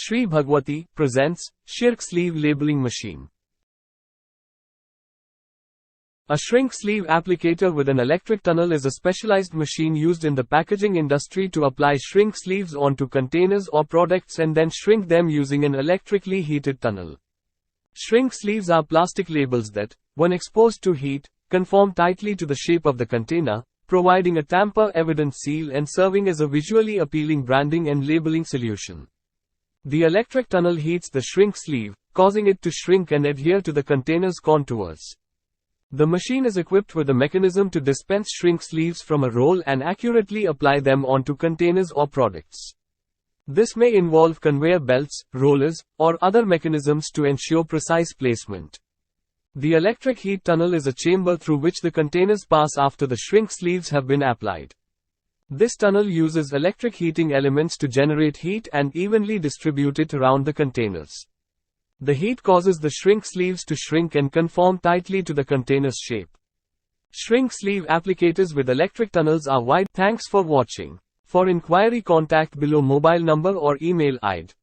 Shri Bhagwati presents Shrink Sleeve Labeling Machine. A shrink sleeve applicator with an electric tunnel is a specialized machine used in the packaging industry to apply shrink sleeves onto containers or products and then shrink them using an electrically heated tunnel. Shrink sleeves are plastic labels that, when exposed to heat, conform tightly to the shape of the container, providing a tamper-evident seal and serving as a visually appealing branding and labeling solution. The electric tunnel heats the shrink sleeve, causing it to shrink and adhere to the container's contours. The machine is equipped with a mechanism to dispense shrink sleeves from a roll and accurately apply them onto containers or products. This may involve conveyor belts, rollers, or other mechanisms to ensure precise placement. The electric heat tunnel is a chamber through which the containers pass after the shrink sleeves have been applied. This tunnel uses electric heating elements to generate heat and evenly distribute it around the containers. The heat causes the shrink sleeves to shrink and conform tightly to the container's shape. Shrink sleeve applicators with electric tunnels are wide. Thanks for watching. For inquiry, contact below mobile number or email ID.